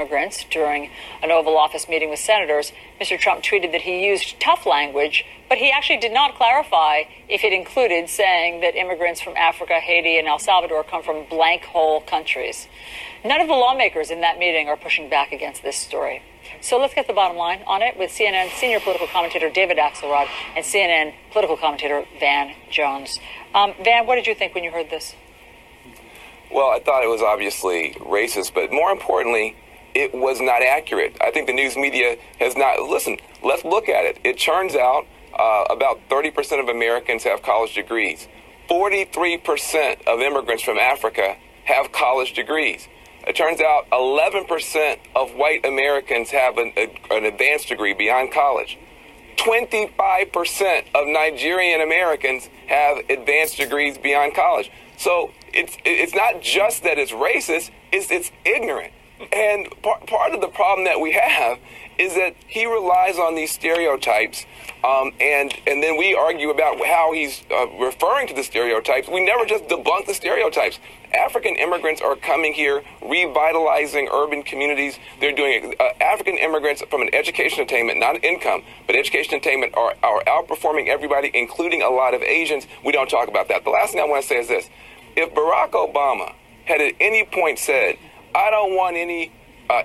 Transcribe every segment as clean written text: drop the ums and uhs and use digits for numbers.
immigrants during an Oval Office meeting with senators. Mr. Trump tweeted that he used tough language, but he actually did not clarify if it included saying that immigrants from Africa, Haiti, and El Salvador come from blank hole countries. None of the lawmakers in that meeting are pushing back against this story. So let's get the bottom line on it with CNN senior political commentator David Axelrod and CNN political commentator Van Jones. Van, what did you think when you heard this? Well, I thought it was obviously racist, but more importantly, it was not accurate. I think the news media has not. Listen, let's look at it. It turns out about 30% of Americans have college degrees. 43% of immigrants from Africa have college degrees. It turns out 11% of white Americans have an advanced degree beyond college. 25% of Nigerian Americans have advanced degrees beyond college. So it's not just that it's racist, it's ignorant. And part of the problem that we have is that he relies on these stereotypes, and then we argue about how he's referring to the stereotypes. We never just debunk the stereotypes. African immigrants are coming here, revitalizing urban communities. They're doing it. African immigrants from an education attainment, not income, but education attainment are outperforming everybody, including a lot of Asians. We don't talk about that. The last thing I want to say is this. If Barack Obama had at any point said, I don't want any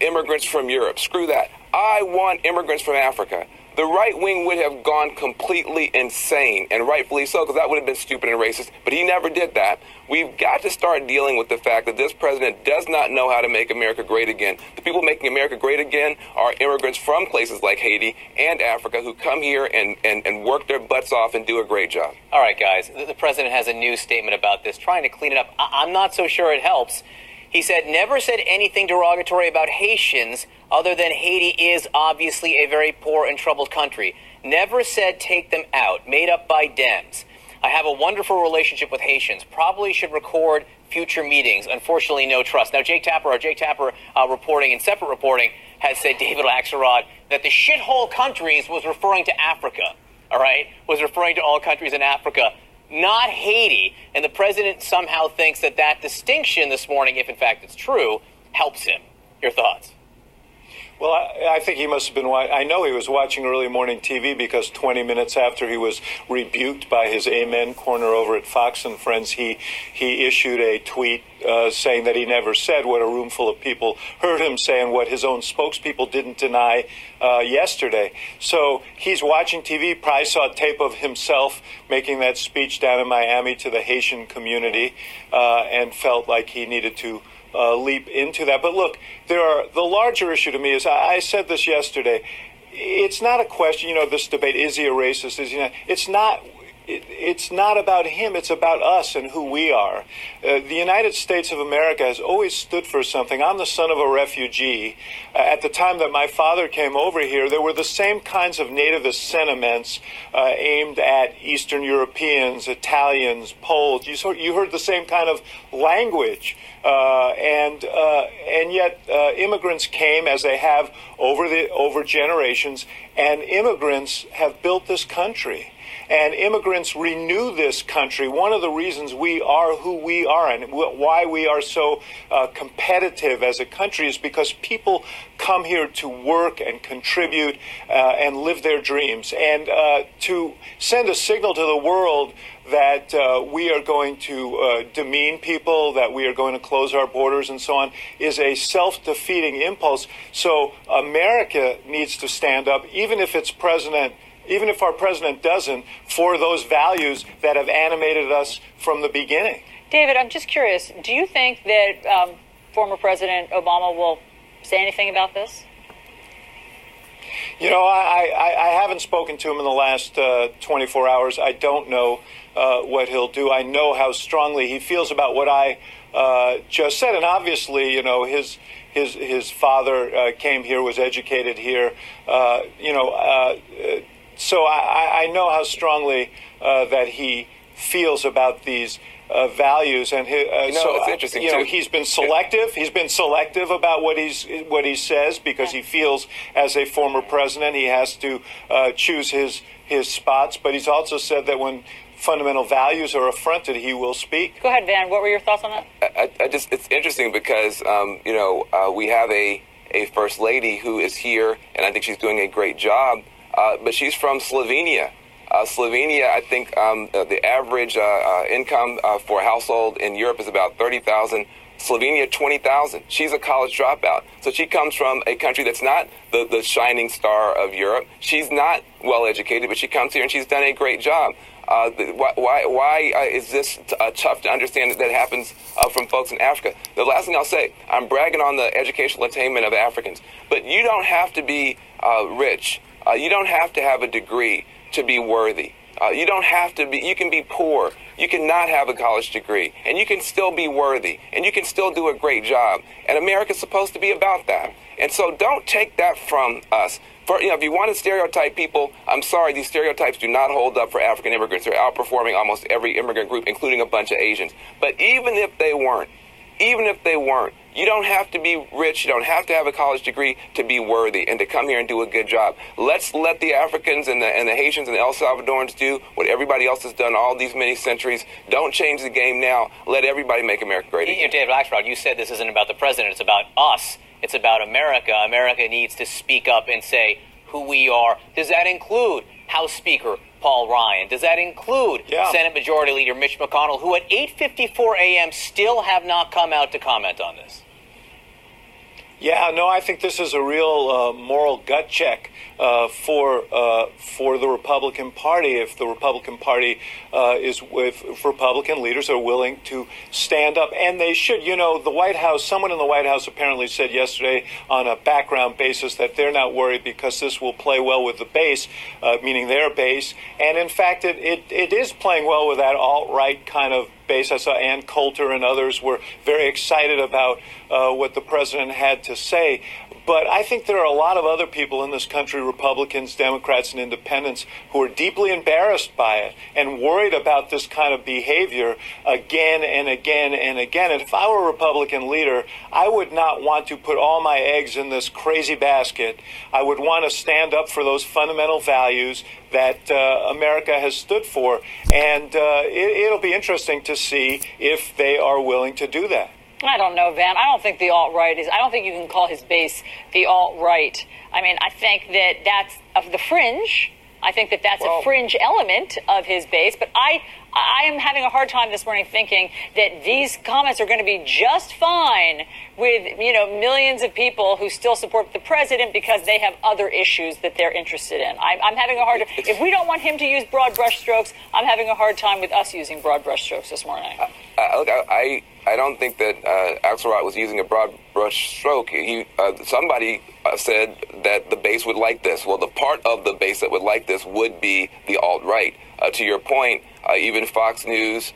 immigrants from Europe, screw that, I want immigrants from Africa, the right wing would have gone completely insane, and rightfully so, because that would have been stupid and racist, but he never did that. We've got to start dealing with the fact that this president does not know how to make America great again. The people making America great again are immigrants from places like Haiti and Africa who come here and work their butts off and do a great job. All right, guys, the president has a news statement about this, trying to clean it up. I'm not so sure it helps. He said, never said anything derogatory about Haitians other than Haiti is obviously a very poor and troubled country. Never said take them out, made up by Dems. I have a wonderful relationship with Haitians. Probably should record future meetings. Unfortunately, no trust. Now, Jake Tapper reporting in separate reporting has said, David Axelrod, that the shithole countries was referring to Africa, all right? Was referring to all countries in Africa, not Haiti. And the president somehow thinks that that distinction this morning, if in fact it's true, helps him. Your thoughts? Well, I think he must have been. I know he was watching early morning TV because 20 minutes after he was rebuked by his Amen corner over at Fox and Friends, he issued a tweet saying that he never said what a room full of people heard him say and what his own spokespeople didn't deny yesterday. So he's watching TV, probably saw a tape of himself making that speech down in Miami to the Haitian community and felt like he needed to leap into that. But look, the larger issue to me is, I said this yesterday, it's not a question, this debate, is he a racist, is he not? It's not about him, it's about us and who we are. The United States of America has always stood for something. I'm the son of a refugee. At the time that my father came over here, there were the same kinds of nativist sentiments aimed at Eastern Europeans, Italians, Poles. You heard the same kind of language. And yet immigrants came, as they have over generations, and immigrants have built this country. And immigrants renew this country. One of the reasons we are who we are and why we are so competitive as a country is because people come here to work and contribute and live their dreams. And to send a signal to the world that we are going to demean people, that we are going to close our borders and so on, is a self-defeating impulse. So America needs to stand up, even if our president doesn't, for those values that have animated us from the beginning. David, I'm just curious, do you think that former President Obama will say anything about this? I haven't spoken to him in the last 24 hours. I don't know what he'll do. I know how strongly he feels about what I just said. And obviously, his father came here, was educated here, so I know how strongly that he feels about these values, and it's interesting too. He's been selective. He's been selective about what he says because he feels, as a former president, he has to choose his spots. But he's also said that when fundamental values are affronted, he will speak. Go ahead, Van. What were your thoughts on that? It's interesting because we have a a first lady who is here, and I think she's doing a great job. But she's from Slovenia. Slovenia, I think the average income for a household in Europe is about 30,000. Slovenia, 20,000. She's a college dropout. So she comes from a country that's not the shining star of Europe. She's not well educated, but she comes here and she's done a great job. Why is this tough to understand that happens from folks in Africa? The last thing I'll say, I'm bragging on the educational attainment of Africans, but you don't have to be rich. You don't have to have a degree to be worthy. You don't have to be, you can be poor. You can not have a college degree, and you can still be worthy, and you can still do a great job. And America's supposed to be about that. And so don't take that from us. If you want to stereotype people, I'm sorry, these stereotypes do not hold up for African immigrants. They're outperforming almost every immigrant group, including a bunch of Asians. But even if they weren't, you don't have to be rich, you don't have to have a college degree to be worthy and to come here and do a good job. Let's let the Africans and the Haitians and the El Salvadorans do what everybody else has done all these many centuries. Don't change the game now. Let everybody make America great again. David Axelrod, you said this isn't about the president, it's about us. It's about America. America needs to speak up and say who we are. Does that include House Speaker Paul Ryan? Does that include Senate Majority Leader Mitch McConnell, who at 8:54 a.m. still have not come out to comment on this? Yeah, no, I think this is a real moral gut check for the Republican Party. If the Republican Party if Republican leaders are willing to stand up, and they should. You know, the White House, someone in the White House apparently said yesterday on a background basis that they're not worried because this will play well with the base, meaning their base. And in fact, it is playing well with that alt-right kind of base. I saw Ann Coulter and others were very excited about what the president had to say. But I think there are a lot of other people in this country, Republicans, Democrats, and independents, who are deeply embarrassed by it and worried about this kind of behavior again and again and again. And if I were a Republican leader, I would not want to put all my eggs in this crazy basket. I would want to stand up for those fundamental values that America has stood for. And it'll be interesting to see if they are willing to do that. I don't know, Van. I don't think the alt-right I don't think you can call his base the alt-right. I mean, I think that that's of the fringe. I think that that's a fringe element of his base. But I am having a hard time this morning thinking that these comments are going to be just fine with, millions of people who still support the president because they have other issues that they're interested in. I'm having a hard time. If we don't want him to use broad brushstrokes, I'm having a hard time with us using broad brushstrokes this morning. Look, I don't think that Axelrod was using a broad brush stroke. Somebody said that the base would like this. Well, the part of the base that would like this would be the alt-right. To your point, even Fox News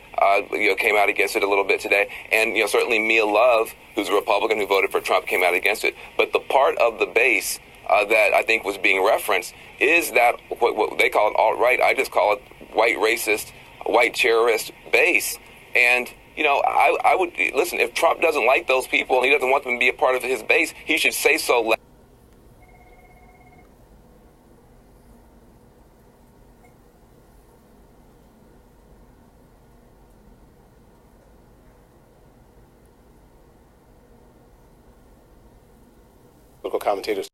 came out against it a little bit today. And certainly Mia Love, who's a Republican who voted for Trump, came out against it. But the part of the base that I think was being referenced is that what they call it alt-right. I just call it white racist, white terrorist base. And I would listen, if Trump doesn't like those people and he doesn't want them to be a part of his base, he should say so. Political commentators